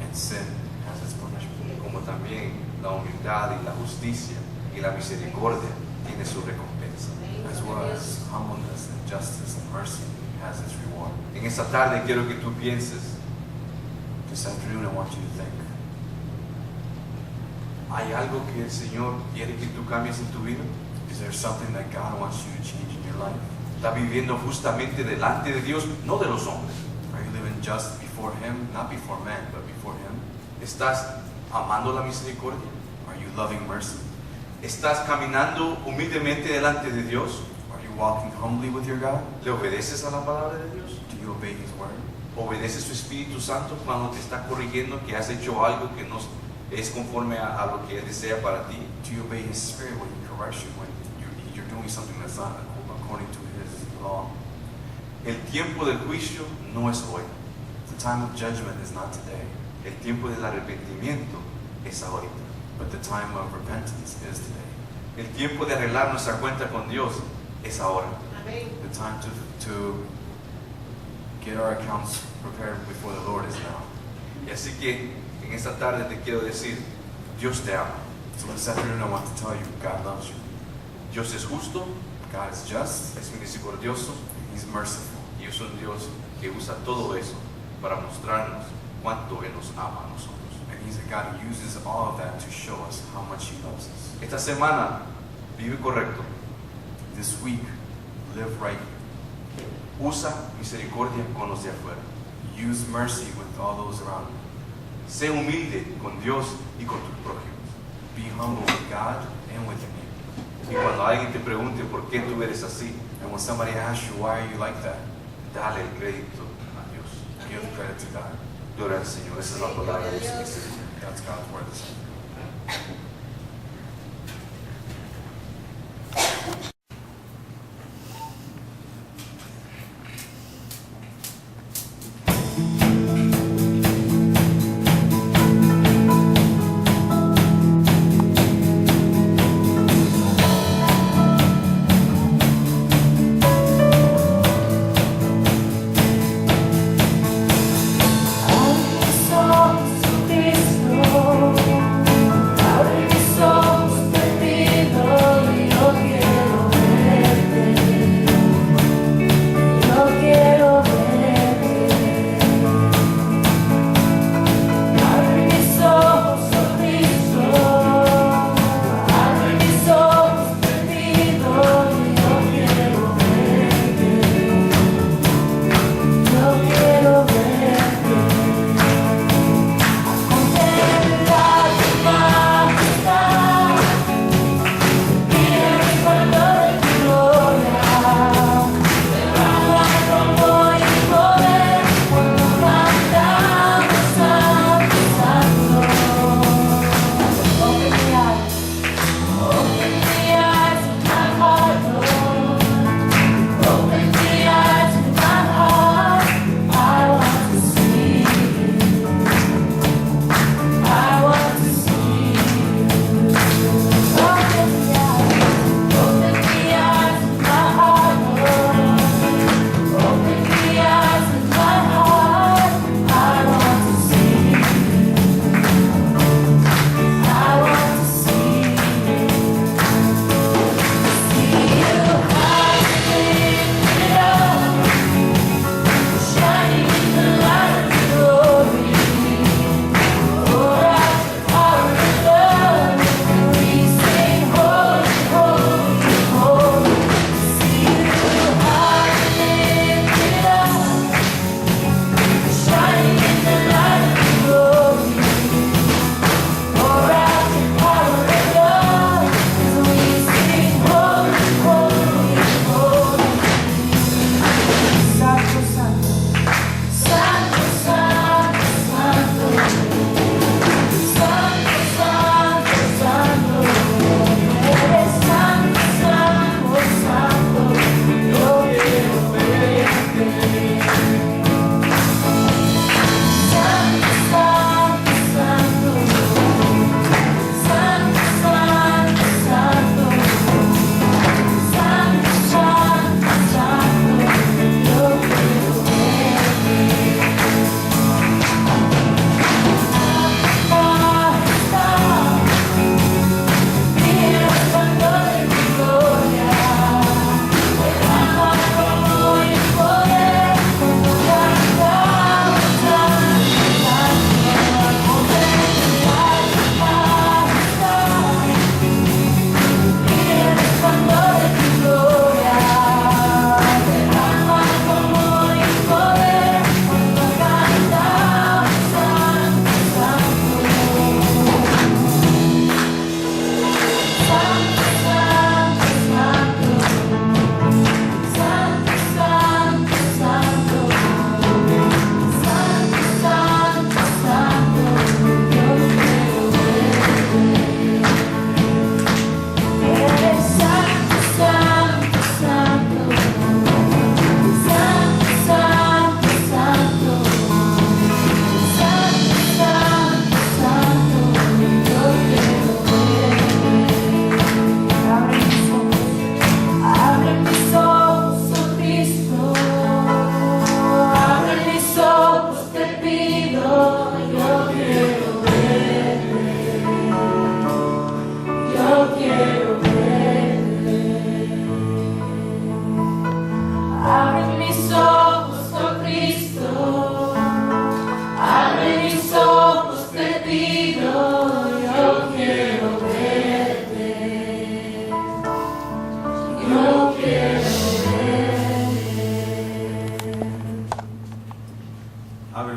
and sin has its punishment. como también la humildad y la justicia y la misericordia tiene su recompensa. As well as humbleness and justice and mercy has its reward. En esta tarde quiero que tú pienses, This afternoon, I want you to think, ¿hay algo que el Señor quiere que tú cambies en tu vida? is there something that God wants you to change in your life? ¿Estás viviendo justamente delante de Dios, no de los hombres? Are you living just before Him, not before man, but before Him? ¿Estás amando la misericordia? Are you loving mercy? ¿Estás caminando humildemente delante de Dios? Are you walking humbly with your God? ¿Le obedeces a la palabra de Dios? Do you obey His word? ¿Obedeces su Espíritu Santo cuando te está corrigiendo que has hecho algo que no es conforme a lo que Él desea para ti? Do you obey His Spirit when He corrects you, when you're doing something that's not according to His law? El tiempo del juicio no es hoy. The time of judgment is not today, El tiempo del arrepentimiento es ahorita. but the time of repentance is today. El tiempo de arreglar nuestra cuenta con Dios es ahora. The time to get our accounts prepared before the Lord is now. Y así que en esta tarde te quiero decir, Dios te ama. So this afternoon, I want to tell you, God loves you. Dios es justo, God is just, es misericordioso He's merciful, y es un Dios que usa todo eso para mostrarnos cuánto Él nos ama a nosotros. and He's a God who uses all of that to show us how much He loves us. Esta semana vive correcto, This week, live right. usa misericordia con los de afuera. Use mercy with all those around you. Sé humilde con Dios y con tus prójimos. Be humble with God and with your neighbor. Y cuando alguien te pregunte por qué tú eres así, And when somebody asks you, why are you like that? dale el crédito a Dios. Give credit to God. Gloria al Señor. Esa es la palabra de Dios en este día. That's God's word this afternoon. Cristo,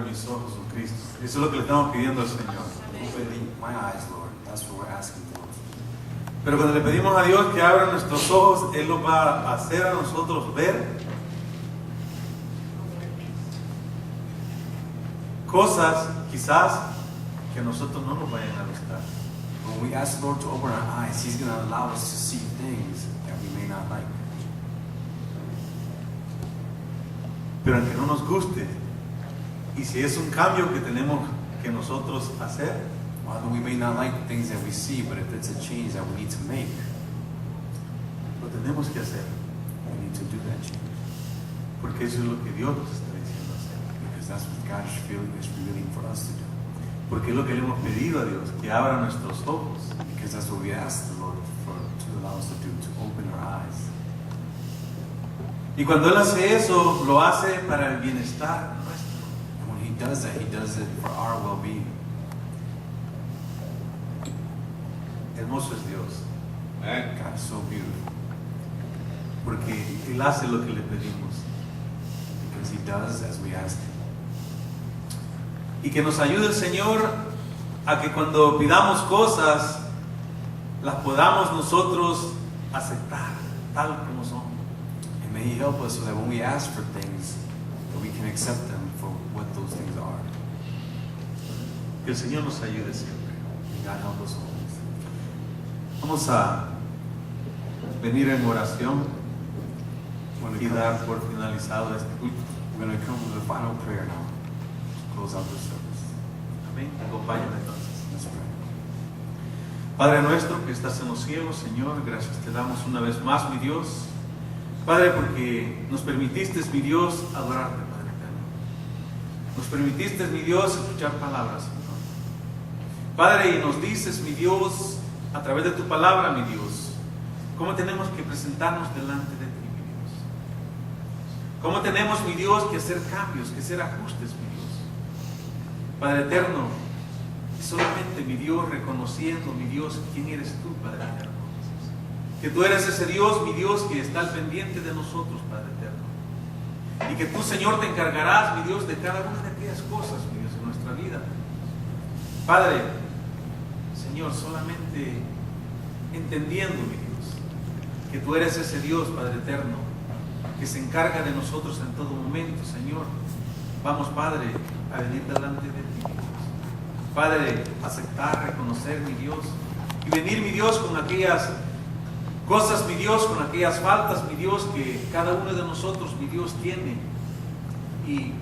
mis ojos, oh Cristo. Eso es lo que le estamos pidiendo al Señor. Open my eyes, Lord. That's what we're asking for. Pero cuando le pedimos a Dios que abra nuestros ojos, Él nos va a hacer a nosotros ver cosas quizás que a nosotros no nos vayan a gustar. When we ask the Lord to open our eyes, He's going to allow us to see things that we may not like. Pero aunque no nos guste, y si es un cambio que tenemos que nosotros hacer, Although we may not like the things that we see, but if it's a change that we need to make, lo tenemos que hacer, we need to do that change. porque eso es lo que Dios nos está diciendo hacer. Because that's what God is revealing for us to do. Porque es lo que le hemos pedido a Dios, que abra nuestros ojos. Because that's what we ask the Lord to allow us to do, to open our eyes. Y cuando Él hace eso, lo hace para el bienestar nuestro. And when He does that, He does it for our well-being. Hermoso es Dios, God is so beautiful. porque Él hace lo que le pedimos. Because He does as we ask Him. Y que nos ayude el Señor a que cuando pidamos cosas, las podamos nosotros aceptar tal como son. And may He help us so that when we ask for things, that we can accept them for what those things are. Que el Señor nos ayude siempre. May God help us always. Vamos a venir en oración When we y come, dar por finalizado este culto. we're going to come with a final prayer now to close out the service. Amén. Acompáñame entonces. Let's pray. Padre nuestro que estás en los cielos, Señor, gracias te damos una vez más, mi Dios. Padre, porque nos permitiste, mi Dios, adorarte, Padre eterno. Nos permitiste, mi Dios, escuchar palabras, Señor. Padre, y nos dices, mi Dios, a través de tu palabra, mi Dios, cómo tenemos que presentarnos delante de ti, mi Dios. Cómo tenemos, mi Dios, que hacer cambios, que hacer ajustes, mi Dios. Padre eterno, solamente, mi Dios, reconociendo, mi Dios, quién eres tú, Padre eterno. Que tú eres ese Dios, mi Dios, que está al pendiente de nosotros, Padre eterno. Y que tú, Señor, te encargarás, mi Dios, de cada una de aquellas cosas, mi Dios, en nuestra vida. Padre, Señor, solamente entendiendo, mi Dios, que tú eres ese Dios, Padre eterno, que se encarga de nosotros en todo momento, Señor. Vamos, Padre, a venir delante de ti, mi Dios. Padre, aceptar, reconocer, mi Dios, y venir, mi Dios, con aquellas cosas, mi Dios, con aquellas faltas, mi Dios, que cada uno de nosotros, mi Dios, tiene. Y